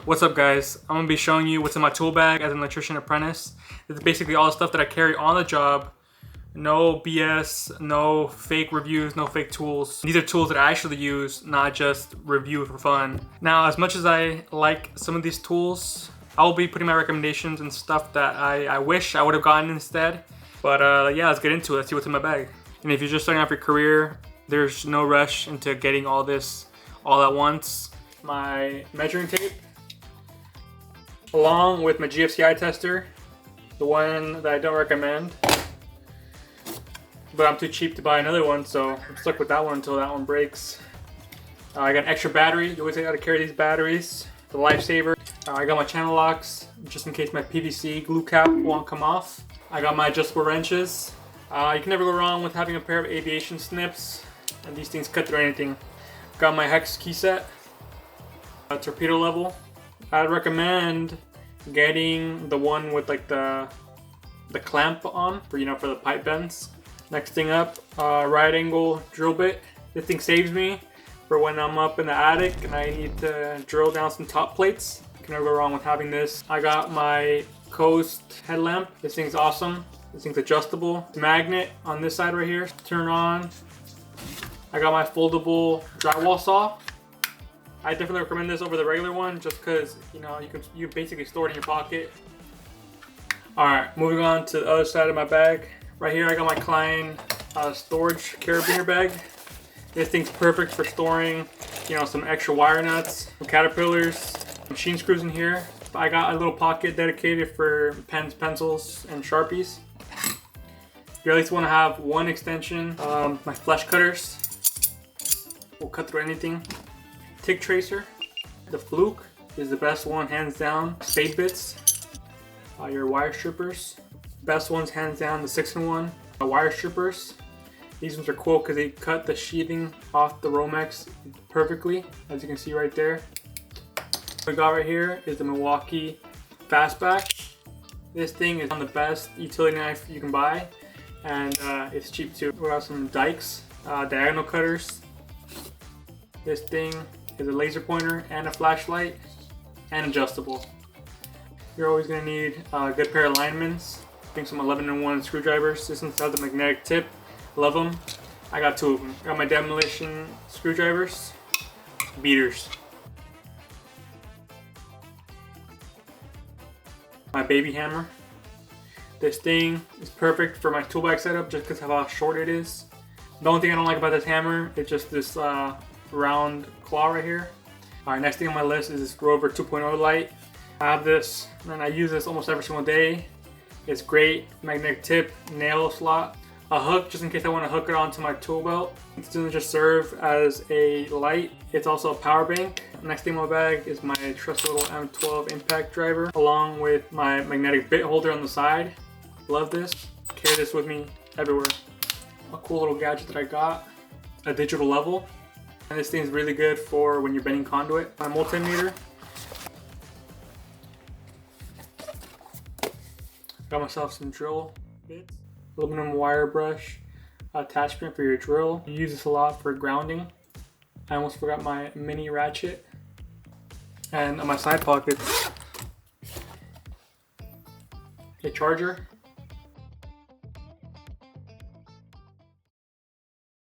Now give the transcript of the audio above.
What's up guys? I'm gonna be showing you what's in my tool bag as an electrician apprentice. This is basically all the stuff that I carry on the job. No BS, no fake reviews, no fake tools. These are tools that I actually use, not just review for fun. Now, as much as I like some of these tools, I'll be putting my recommendations and stuff that I wish I would have gotten instead. But yeah, let's get into it. Let's see what's in my bag. And if you're just starting off your career, there's no rush into getting all this all at once. My measuring tape, along with my GFCI tester, the one that I don't recommend, but I'm too cheap to buy another one, so I'm stuck with that one until that one breaks. I got an extra battery. You always gotta carry these batteries. The lifesaver. I got my channel locks, just in case my PVC glue cap won't come off. I got my adjustable wrenches. You can never go wrong with having a pair of aviation snips, and these things cut through anything. Got my hex key set. Torpedo level. I'd recommend getting the one with like the clamp on for for the pipe bends. Next thing up, right angle drill bit. This thing saves me for when I'm up in the attic and I need to drill down some top plates. You can never go wrong with having this. I got my Coast headlamp. This thing's awesome. This thing's adjustable. Magnet on this side right here. Turn on. I got my foldable drywall saw. I definitely recommend this over the regular one just because you basically store it in your pocket. Alright, moving on to the other side of my bag. Right here I got my Klein storage carabiner bag. This thing's perfect for storing some extra wire nuts, some caterpillars, machine screws in here. I got a little pocket dedicated for pens, pencils, and Sharpies. You at least want to have one extension. My flesh cutters will cut through anything. Tick tracer. The Fluke is the best one, hands down. Spade bits. Your wire strippers. Best ones, hands down, the 6-in-1. Wire strippers. These ones are cool because they cut the sheathing off the Romex perfectly, as you can see right there. What we got right here is the Milwaukee Fastback. This thing is on the best utility knife you can buy, and it's cheap too. We got some dikes, diagonal cutters. This thing is a laser pointer and a flashlight, and adjustable. You're always going to need a good pair of linemen's. I think some 11-in-1 screwdrivers. This one has a magnetic tip. Love them. I got 2 of them. I got my demolition screwdrivers, beaters. My baby hammer. This thing is perfect for my tool bag setup just because of how short it is. The only thing I don't like about this hammer is just this round claw right here. Alright, next thing on my list is this Rover 2.0 light. I have this and I use this almost every single day. It's great. Magnetic tip, nail slot, a hook just in case I want to hook it onto my tool belt. It doesn't just serve as a light, it's also a power bank. Next thing in my bag is my trusty little M12 impact driver, along with my magnetic bit holder on the side. Love this. Carry this with me everywhere. A cool little gadget that I got, a digital level. And this thing is really good for when you're bending conduit. My multimeter. Got myself some drill bits. Aluminum wire brush attachment for your drill. You use this a lot for grounding. I almost forgot my mini ratchet. And on my side pockets, a charger.